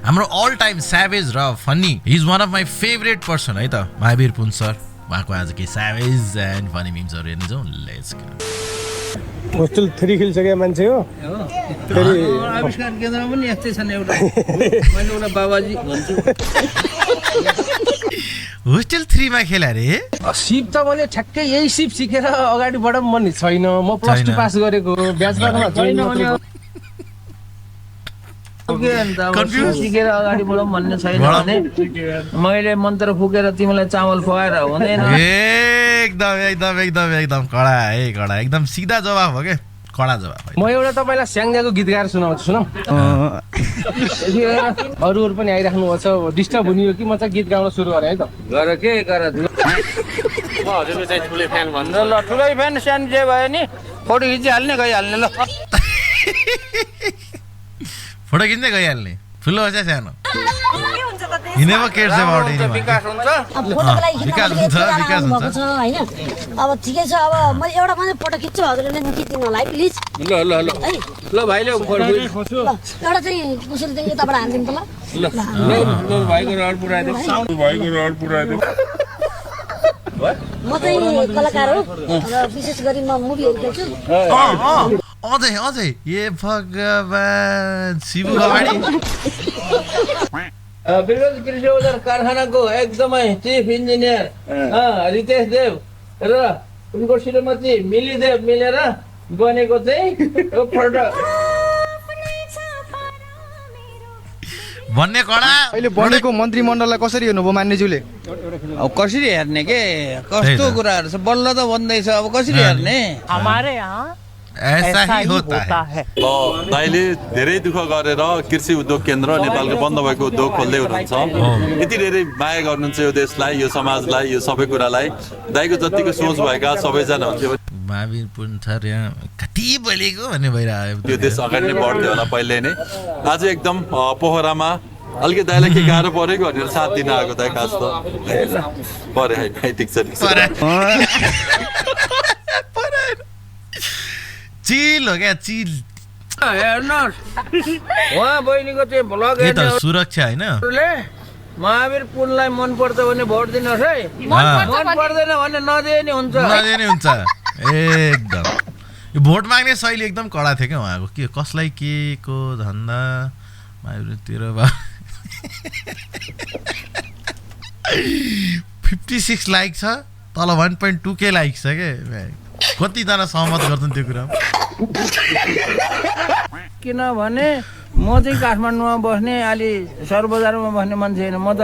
हाम्रो all time savage र funny is one of my favourite person है त महावीर पुन सर। उहाँको आज के स्याभेज एन्ड फनी मिम्सहरू हेर्नु जाउँ। Let's go. होस्टेल 3 खेलिसकेको मान्छे हो। आविष्कार केन्द्रमा पनि यस्तै छन् एउटा मैले एउटा बाबाजी भन्छु होस्टेल 3 मा खेला रे सिप त मैले ठ्याक्कै यही सिप सिकेर अगाडि बढाउँ भन्ने छैन। म प्लस 2 पास गरेको ब्याचलरमा छैन। सिकेर अगाडि बढाउँ भन्ने छैन भने मैले मन्त्र फुकेर तिमीलाई चामल खुवाएर हुँदैन। एकदम एकदम एकदम एकदम कडा है कडा एकदम सिधा जवाब हो के कडा जवाब। म एउटा तपाईँलाई स्याङ्जाको गीत गाएर सुनाउँछु सुनौ। अरूहरू पनि आइराख्नु भएको छ डिस्टर्ब हुने हो कि म चाहिँ गीत गाउन सुरु गरेँ है त। गर के गर हजुरको चाहिँ ठुलै फ्यान भन्नु ल ठुलै फ्यान सानो जे भयो नि फोटो खिचिहाल्ने गइहाल्ने ल फोटो खिच्दै गइहाल्ने ठुलो होस् या सानो हिँडेमा केट्छ विकास हुन्छ विकास हुन्छ विकास हुन्छ हैन। अब ठिकै छ। अब मैले एउटा मात्रै फोटो खिच्छु हजुरले खिच्नु मलाई प्लिज। ल ल ल ल भाइले एउटा चाहिँ कसरी चाहिँ यताबाट हान्दिनु त ल। ल भाइको रड पुराइदियो म चाहिँ कलाकार हो र विशेष गरी म मुभीहरू खेल्छु। अझै अझै ए भगवान शिव गवाडी विरोध कृषि औजार कारखानाको एकदमै चिफ इन्जिनियर रितेश देव र उनको श्रीमती मिली देव मिलेर बनेको चाहिँ यो फोटो भन्ने कडा अहिले बनेको मन्त्रीमण्डललाई कसरी हेर्नुभयो मान्यज्यूले? अब कसरी हेर्ने के कस्तो कुराहरू छ बल्ल त भन्दैछ अब कसरी हेर्ने हमारे यहाँ ऐसा ही होता है। दाइले धेरै दुःख गरेर कृषि उद्योग केन्द्र नेपालको बन्द भएको उद्योग खोल्दै हुनुहुन्छ। यति धेरै माया गर्नुहुन्छ यो देशलाई यो समाजलाई यो सबै कुरालाई दाइको जतिको सोच भएका सबैजना हुन्थ्यो महावीर पुन सर यहाँ कति बोलेको भन्ने भइरहेको यो देश अगाडि नै बढ्थ्यो होला पहिले नै। आज एकदम पोखरामा अलिकति दाइलाई के गाह्रो परेको भनेर साथ दिन आएको दाइ खास त परे है ठिक छ चिल हो क्या चिल हेर्नुहोस् उहाँ बहिनीको चाहिँ भ्लग यो त सुरक्षा होइन महावीर पुनलाई मन पर्छ भने भोट दिनुहोस् है मन पर्दैन भने नदिए नि हुन्छ नदिए नि हुन्छ एकदम। यो भोट माग्ने शैली एकदम कडा थियो क्या उहाँको के कसलाई के को धन्दा महावीरतिर 56 लाइक छ तल 1.2K लाइक छ के कतिजना सहमत गर्छन् त्यो कुरा किनभने म चाहिँ काठमाडौँमा बस्ने अलि सहर बजारमा बस्ने मान्छे होइन। म त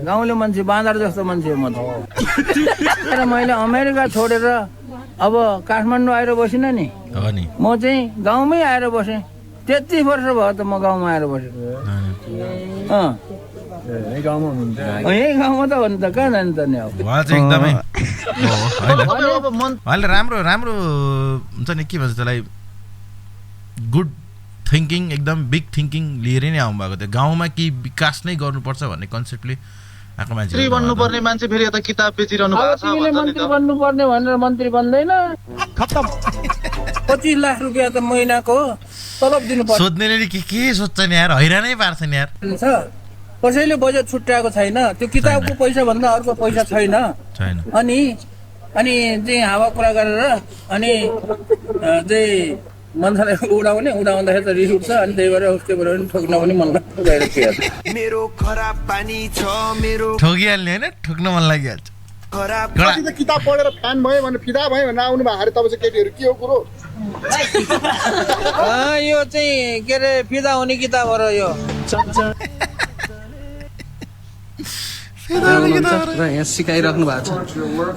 गाउँले मान्छे बाँदर जस्तो मान्छे म त र मैले अमेरिका छोडेर अब काठमाडौँ आएर बसिनँ नि हो नि म चाहिँ गाउँमै आएर बसेँ 33 वर्ष भयो त म गाउँमा आएर बसेको यही गाउँमा त हो नि त कहाँ जाने त नि अब उहाँ चाहिँ एकदमै उहाँले राम्रो राम्रो हुन्छ नि के भन्छ त्यसलाई गुड थिङ्किङ एकदम बिग थिङ्किङ लिएरै नै आउनुभएको थियो। गाउँमा कि विकास नै गर्नुपर्छ भन्ने कन्सेप्टले आएको मान्छे मन्त्री बन्नुपर्ने मान्छे फेरि यता किताब बेचिरहनु भएको छ तिमीले मन्त्री बन्नुपर्ने भनेर मन्त्री बन्दैन। 25 लाख रुपियाँ त महिनाको तलब दिनुपर्छ। सोध्नेले नि के सोध्छन् यार हैरानै पार्छन् यार। कसैले बजेट छुट्याएको छैन त्यो किताबको पैसा भन्दा अर्को पैसा छैन। अनि चाहिँ हावा कुरा गरेर अनि चाहिँ मान्छेलाई उडाउँदाखेरि त रिस उठ्छ अनि त्यही भएर उसको पनि ठोक्न पनि मन लाग्छ मेरो खराब पानी छ मेरो ठोकिहाल्ने होइन ठोक्न मन लागिहाल्छ। किताब पढेर फ्यान भयो भने फिदा भयो भने आउनु भयो अरे तपाईँ चाहिँ केटीहरू के हो कुरो यो चाहिँ के अरे फिदा हुने किताब हो र यो यहाँ सिकाइराख्नु भएको छ।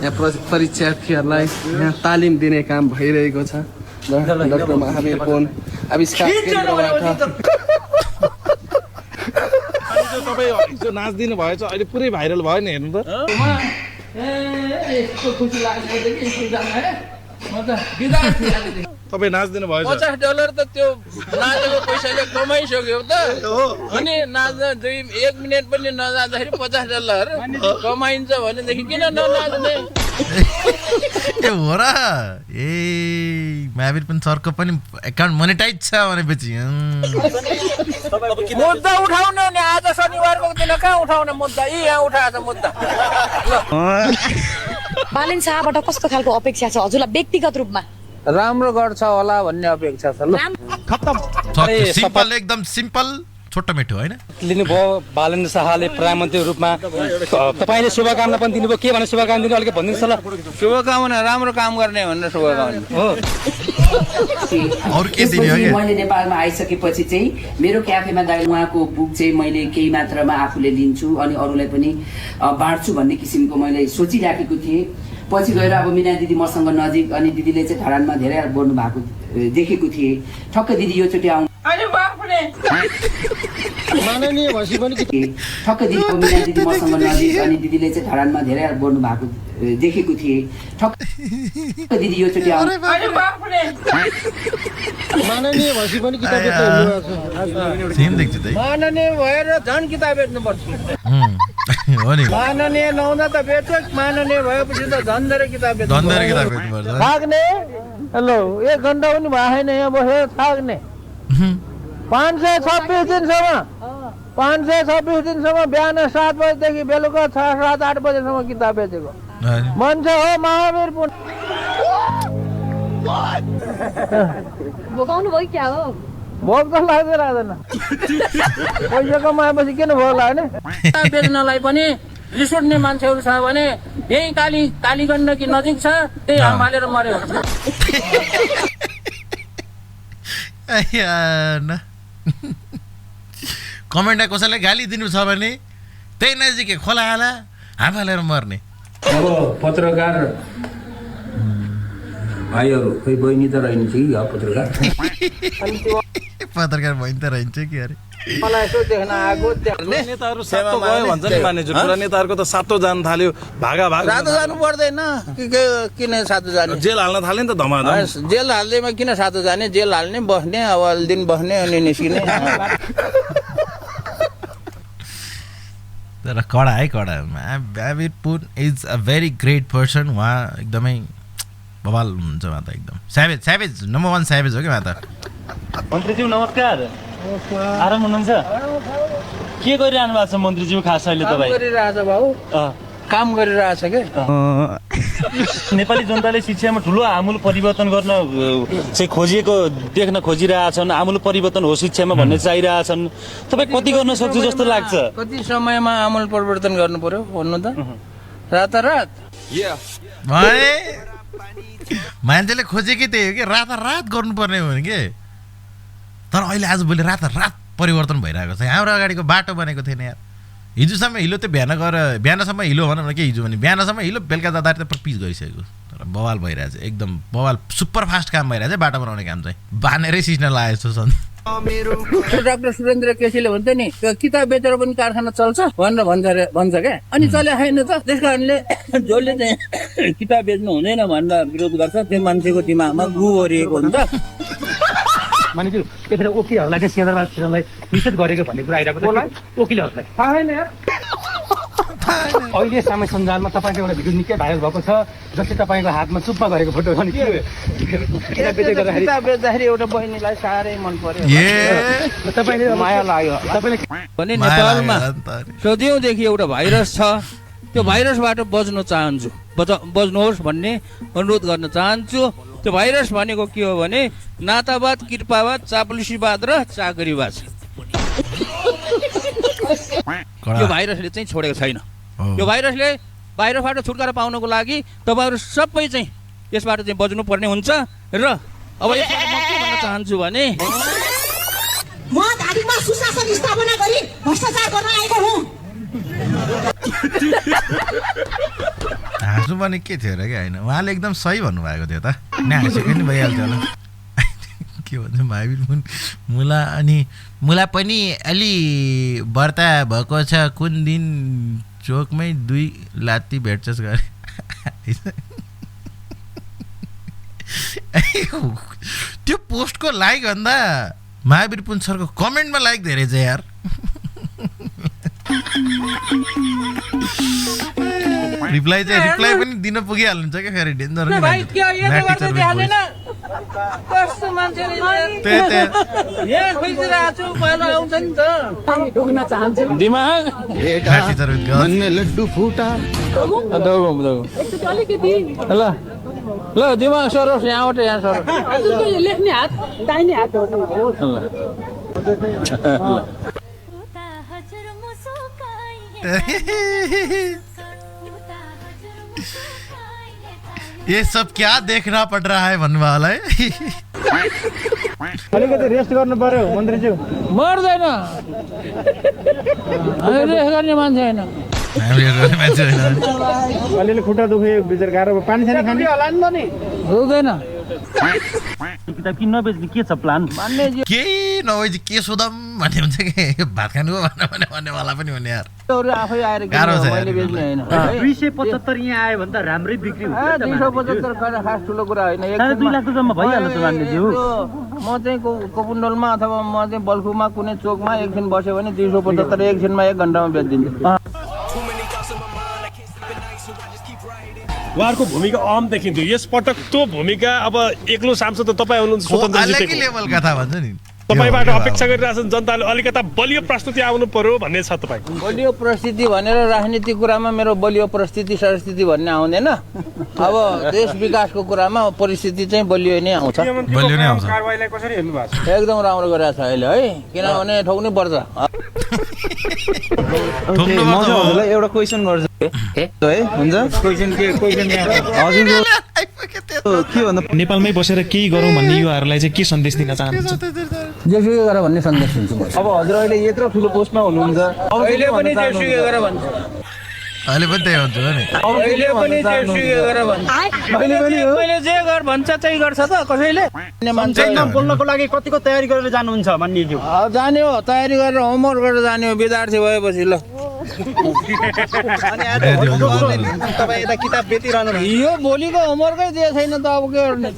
यहाँ परीक्षार्थीहरूलाई यहाँ तालिम दिने काम भइरहेको छ। डाक्टर महावीर पुन आविष्कार केन्द्रबाट तपाईँ हिजो नाच्दिनु भएछ अहिले पुरै भाइरल भयो नि हेर्नु त। तपाईँ नाच्दिनु भएछ $50 त त्यो नाचेको पैसाले कमाइसक्यो त अनि नाच्दा 1 मिनट पनि नजाँदाखेरि $50 कमाइन्छ भनेदेखि किन ननाच्ने। ए हो र ए महावीर पनि सरको पनि एकाउन्ट मोनेटाइज छ भनेपछि मुद्दा उठाउने नि आज शनिबारको दिन कहाँ उठाउने मुद्दा यहाँ उठाएछ मुद्दा बालेन शाहबाट कस्तो खालको अपेक्षा छ हजुरलाई व्यक्तिगत रूपमा राम्रो गर्छ होला भन्ने अपेक्षा छ ल सिम्पल एकदम सिम्पल छोटो मिठो होइन लिनुभयो बालेन्द्र शाहले प्रधानमन्त्रीको रूपमा तपाईँले शुभकामना पनि दिनुभयो के भने शुभकामना दिनु अलिकति भनिदिनुहोस् ल शुभकामना राम्रो काम गर्ने भनेर शुभकामना हो अरू के दिने हो मैले नेपालमा आइसकेपछि चाहिँ मेरो क्याफेमा गएर उहाँको बुक चाहिँ मैले केही मात्रामा आफूले लिन्छु अनि अरूलाई पनि बाँड्छु भन्ने किसिमको मैले सोचिराखेको थिएँ पछि गएर अब मिना दिदी मसँग नजिक अनि दिदीले चाहिँ धरानमा धेरै बोल्नु भएको देखेको थिएँ ठक्कै दिदी योचोटि आउनु माननीय भसी पनि ठक्कै दिदी मिना दिदी मसँग नजिक अनि दिदीले चाहिँ धरानमा धेरै बोल्नु भएको देखेको थिएँ ठक्कै दिदी योचोटि आउनु माननीय भसी पनि किताब सेम देख्छु त माननीय भएर झन् किताब बेच्नुपर्छ हो नि माननीय नहुँदा त बेच्छ माननीय भएपछि त झन् धेरै किताब बेच्नुपर्छ थाक्ने हेलो 1 घन्टा पनि भएन यहाँ बसेर थाक्ने 526 दिनसम्म 526 दिनसम्म बिहान 7 बजेदेखि बेलुका 7-8 बजेसम्म किताब बेचेको मान्छे हो महावीर पुन भोगाउनु भयो क्या हो भोग त लाग्दैन पैसा कमाएपछि किन भोग लाग्ने बेच्नलाई पनि रिस उठ्ने मान्छेहरू छ भने यही काली गण्डकी नजिक छ त्यही हालेर मर्यो कमेन्टमा कसैलाई गाली दिनु छ भने त्यही नजिकै खोला हाला हाम हालेर मर्ने अब पत्रकार भाइहरू खै बहिनी त रहन्छ कि पत्रकार बहिनी त रहन्छ कि अरे मलाई यसो देख्न आएको नेताहरू सातो गयो भन्छ नि मानिसहरू पुरा नेताहरूको त सातो जान थाल्यो भागा सातो जानु पर्दैन किन सातो जाने जेल हाल्न थाल्यो नि त धमाधम जेल हाल्दैमा किन सातो जाने जेल हाल्ने बस्ने अब दिन बस्ने अनि निस्किने तर कडा है कडा Mahabir Pun is a very great person उहाँ एकदमै बवाल हुनुहुन्छ उहाँ त एकदम स्याभेज नम्बर 1 स्याभेज हो कि उहाँ त मन्त्रीज्यू नमस्कार आराम हुनुहुन्छ के गरिरहनु भएको छ मन्त्रीज्यू खास अहिले तपाईँ गरिरहेछ भाउ काम गरिरहेछ के नेपाली जनताले शिक्षामा ठुलो आमूल परिवर्तन गर्न चाहिँ खोजिएको देख्न खोजिरहेछन् आमूल परिवर्तन हो शिक्षामा भन्ने चाहिरहेछन् तपाईँ कति गर्न सक्छु जस्तो लाग्छ कति समयमा आमूल परिवर्तन गर्नु पर्यो भन्नु त रातारात मान्छेले खोजेकै त्यही हो कि रातारात गर्नुपर्ने हो नि के तर अहिले आजभोलि रातारात परिवर्तन भइरहेको छ हाम्रो अगाडिको बाटो बनेको थिएन यार हिजोसम्म हिलो त बिहानसम्म हिलो भनौँ न के हिजो भने बिहानसम्म हिलो बेलुका जाँदाखेरि त पिच गइसकेको तर बवाल भइरहेछ एकदम बवाल सुपर फास्ट काम भइरहेछ बाटो बनाउने काम चाहिँ बानेरै सिस्न लागेको छ सन् डाक्टर सुरेन्द्र केसीले भन्छ नि किताब बेचेर पनि कारखाना चल्छ भनेर भन्छ क्या अनि चले छैन त त्यस कारणले जसले चाहिँ किताब बेच्नु हुँदैन भनेर विरोध गर्छ त्यो मान्छेको दिमागमा गु गरिएको हुन्छ मानिज्यू त्यतिखेर वकिलहरूलाई चाहिँ सिंहदरबारलाई निषेध गरेको भन्ने कुरा आइरहेको छ वकिलहरूलाई थाहा छैन यार अहिले सामाजिक सञ्जालमा तपाईँको एउटा भिडियो निकै भाइरल भएको छ जस्तै तपाईँको हातमा चुप्पा गरेको फोटो छ नि किताब बेच्दाखेरि एउटा बहिनीलाई साह्रै मन पर्यो तपाईँले माया लाग्यो भने नेपालमा सदियौँदेखि एउटा भाइरस छ त्यो भाइरसबाट बच्न चाहन्छु बच्नुहोस् भन्ने अनुरोध गर्न चाहन्छु त्यो भाइरस भनेको के हो भने नातावाद कृपावाद चापलुसीवाद र चाकरीवाद यो भाइरसले चाहिँ छोडेको छैन यो भाइरसले भाइरसबाट छुटकारा पाउनको लागि तपाईँहरू सबै चाहिँ यसबाट चाहिँ बच्नु पर्ने हुन्छ र अब यसबाट म के भन्न चाहन्छु भने म धादिङमा सुशासन स्थापना गरी भ्रष्टाचार गर्न आएको हुँ हाँसु पनि के थियो र क्या होइन उहाँले एकदम सही भन्नुभएको थियो त हाँसेको नि भइहाल्थ्यो होला के भन्छ महावीर मुला अनि मुला पनि अलि व्रता भएको छ कुन दिन चोकमै 2 लात्ती भेट्छस् गरे त्यो पोस्टको लाइक भन्दा महावीर पुन सरको कमेन्टमा लाइक धेरै छ यार रिप्लाई पनि दिन पुगिहाल्नुहुन्छ क्या फेरि डेन्जर नि भाइ के यो गर्दै देखालेन कस्तो मान्छेले यहाँ खोइदिरहेको छु पहिला आउँछ नि त ढुक्न चाहन्छु दिमाग भन्ने लड्डु फुटा ल ल दिमाग सरोस् यहाँबाट यहाँ सरोस् लेख्ने हात दाहिने हात ये सब क्या देखना पड़ रहा है भन्नु वाला है अलिकति रेस्ट गर्नु पर्यो मन्त्रीज्यू मर्दैन रेस्ट गर्ने मान्छे होइन अलिअलि खुट्टा दुखे बिचर गाह्रो पानी सानी खाने होला नि त नि हुँदैन किताब किन नबेच्ने के छ प्लान केही नभए चाहिँ के सोधम भन्ने हुन्छ कि भात खानु भन्नेवाला पनि हुने यार आफै आएर गाह्रो छ मैले बेच्ने होइन 275 यहाँ आयो भने त राम्रै बिक्री हुन्छ 275 खास ठुलो कुरा होइन 2 लाख त जम्मा भइहाल्छ त मान्नेज्यू म चाहिँ कोपुण्डलमा अथवा म चाहिँ बल्खुमा कुनै चोकमा एकछिन बस्यो भने 275 एकछिनमा 1 घन्टामा बेचिदिन्छु उहाँहरूको भूमिका अहम देखिन्थ्यो यसपटक त्यो भूमिका अब एक्लो सांसद त तपाईँ हुनुहुन्छ स्वतन्त्र जितेको लेभलका था भन्छ नि तपाईबाट अपेक्षा गरिरहेछन् जनताले अलिकता बलियो प्रस्तुति आउनु पर्यो भन्ने छ तपाईँ बलियो परिस्थिति भनेर राजनीतिक कुरामा मेरो बलियो परिस्थिति सरस्थिति भन्ने आउँदैन अब देश विकासको कुरामा परिस्थिति चाहिँ बलियो नै आउँछ कारबाहीलाई कसरी हेर्नु भएको छ एकदम राम्रो गरेको छ अहिले है किनभने ठोक्नै पर्छ एउटा क्वेसन गर्छु है हुन्छ क्वेसन हजुर के भन्दा नेपालमै बसेर केही गरौँ भन्ने युवाहरूलाई चाहिँ के सन्देश दिन चाहनुहुन्छ जेसुकै गर भन्ने सन्देश दिन्छु अब हजुर अहिले यत्रो ठुलो पोस्टमा हुनुहुन्छ अहिले पनि जेसुकै गर भन्छ अहिले पनि त्यही हुन्छ नि अहिले पनि जेसुकै गर भन्छ मैले जे गर भन्छ त्यही गर्छ त कसैले मान्छे बोल्नको लागि कतिको तयारी गरेर जानुहुन्छ मान्नेज्यू जाने हो तयारी गरेर होमवर्क गरेर जाने हो विद्यार्थी भएपछि ल तपाईँ यता किताब बेचिरहनु यो भोलिको होमवर्कै दिएको छैन त अब के गर्ने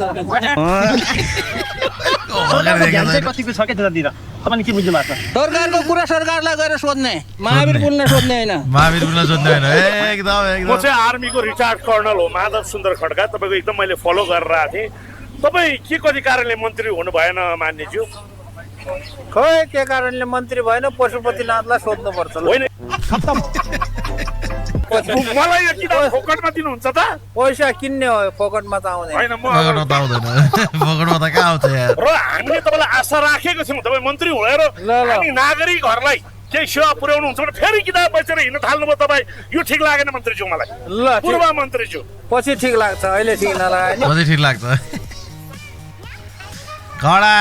कतिको छ के त्यतातिर तपाईँले के बुझ्नु भएको छ सरकारको कुरा सरकारलाई गएर सोध्ने महावीर पुल्न सोध्ने होइन एकदम म चाहिँ आर्मीको रिटायर्ड कर्नल हो माधव सुन्दर खड्का तपाईँको एकदम मैले फलो गरेर आएको थिएँ तपाईँ के कति कारणले मन्त्री हुनु भएन मान्नेज्यू खोइ के कारणले मन्त्री भएन पशुपतिनाथलाई सोध्नुपर्छ मलाई यो किताब फोकटमा दिनुहुन्छ त पैसा किन्ने हो फोकटमा त आउँदैन फोकटमा त कहाँ आउँछ यार र हामीले तपाईँलाई आशा राखेको छौँ तपाईँ मन्त्री भएर हामी नागरिकहरूलाई केही सेवा पुर्याउनुहुन्छ भने फेरि किताब बेचेर हिँड्न थाल्नुभयो तपाईँ यो ठिक लागेन मन्त्रीज्यू मलाई ल पूर्व मन्त्रीज्यू पछि ठिक लाग्छ अहिले ठिक नलाग्यो पछि ठिक लाग्छ कडा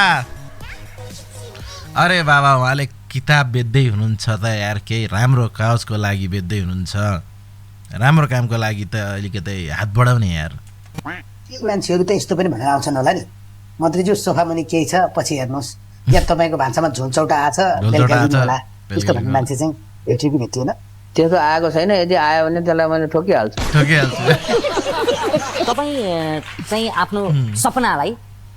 अरे बाबा उहाँले किताब बेच्दै हुनुहुन्छ त यार केही राम्रो काजको लागि बेच्दै हुनुहुन्छ राम्रो कामको लागि त अलिकति हात बढाउने यार मान्छेहरू त यस्तो पनि भनेर आउँछन् होला नि मन्त्रीज्यू सोफा मुनि केही छ पछि हेर्नुहोस् या तपाईँको भान्सामा झोलचौटा आछ होला यस्तो भन्ने मान्छे चाहिँ भेटी पनि थिएन त्यो त आएको छैन यदि आयो भने त्यसलाई मैले ठोकिहाल्छु तपाईँ चाहिँ आफ्नो सपनालाई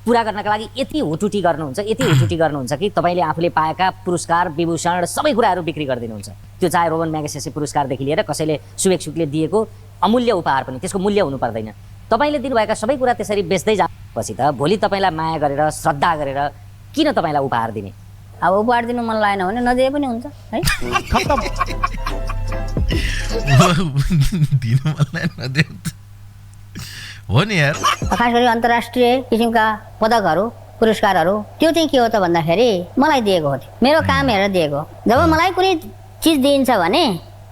पुरा गर्नका लागि यति हुटुटी गर्नुहुन्छ कि तपाईँले आफूले पाएका पुरस्कार विभूषण सबै कुराहरू बिक्री गरिदिनुहुन्छ त्यो चाहे रोमन म्यागसेसे पुरस्कारदेखि लिएर कसैले शुभेच्छुकले दिएको अमूल्य उपहार पनि त्यसको मूल्य हुनु पर्दैन तपाईँले दिनुभएका सबै कुरा त्यसरी बेच्दै जाएपछि त भोलि तपाईँलाई माया गरेर श्रद्धा गरेर किन तपाईँलाई उपहार दिने अब उपहार दिनु मन लागेन भने नदिए पनि हुन्छ है हो नि यार खास गरी अन्तर्राष्ट्रिय किसिमका पदकहरू पुरस्कारहरू त्यो चाहिँ के हो त भन्दाखेरि मलाई दिएको हो मेरो काम हेरेर दिएको जब मलाई कुनै चिज दिइन्छ भने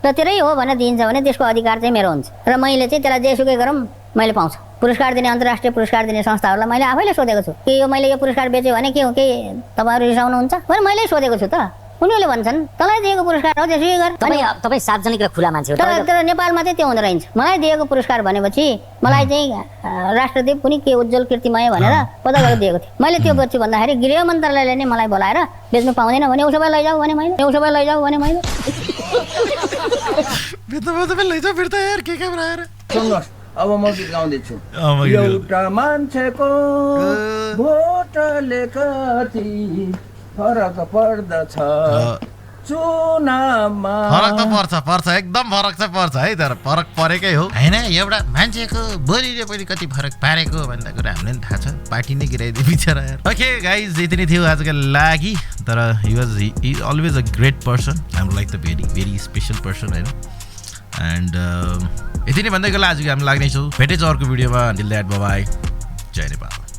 र तेरै हो भनेर दिइन्छ भने त्यसको अधिकार चाहिँ मेरो हुन्छ र मैले चाहिँ त्यसलाई जेसुकै गरौँ मैले पाउँछु पुरस्कार दिने अन्तर्राष्ट्रिय पुरस्कार दिने संस्थाहरूलाई मैले आफैले सोधेको छु कि यो मैले यो पुरस्कार बेच्यो भने के हो के तपाईँहरू रिसाउनुहुन्छ भने मैले सोधेको छु त उनीहरूले भन्छन् तँलाई दिएको पुरस्कार हो त्यसै गर तपाईँ सार्वजनिक र खुला मान्छे हो तर नेपालमा चाहिँ त्यो हुँदो रहेछ मलाई दिएको पुरस्कार भनेपछि मलाई चाहिँ राष्ट्रदीप कुनै के उज्जवल कीर्तिमय भनेर पदकहरू दिएको थियो मैले त्यो गर्छु भन्दाखेरि गृह मन्त्रालयले नै मलाई बोलाएर बेच्नु पाउँदैन भने उसो भए लैजाऊ भने मैले सुन्नुहोस् अब म गीत गाउँदैछु एउटा मान्छेको भोटले कति फरक पर्दछ चुनावमा फरक त पर्छ एकदम फरक चाहिँ पर्छ है तर फरक परेकै हो होइन एउटा मान्छेको बोलीले पनि कति फरक पारेको भन्ने कुरा हामीलाई पनि थाहा छ पार्टी नै गिराइदियो बिचरा यार ओके गाइज यति नै थियो आजको लागि तर ही अलवेज अ ग्रेट पर्सन हाम्रो like the very very special person होइन एन्ड यति नै भन्दै गर्दा आजको हामी लाग्नेछौँ भेटेछ अर्को भिडियोमा अन्टिल द्याट बाइ जय नेपाल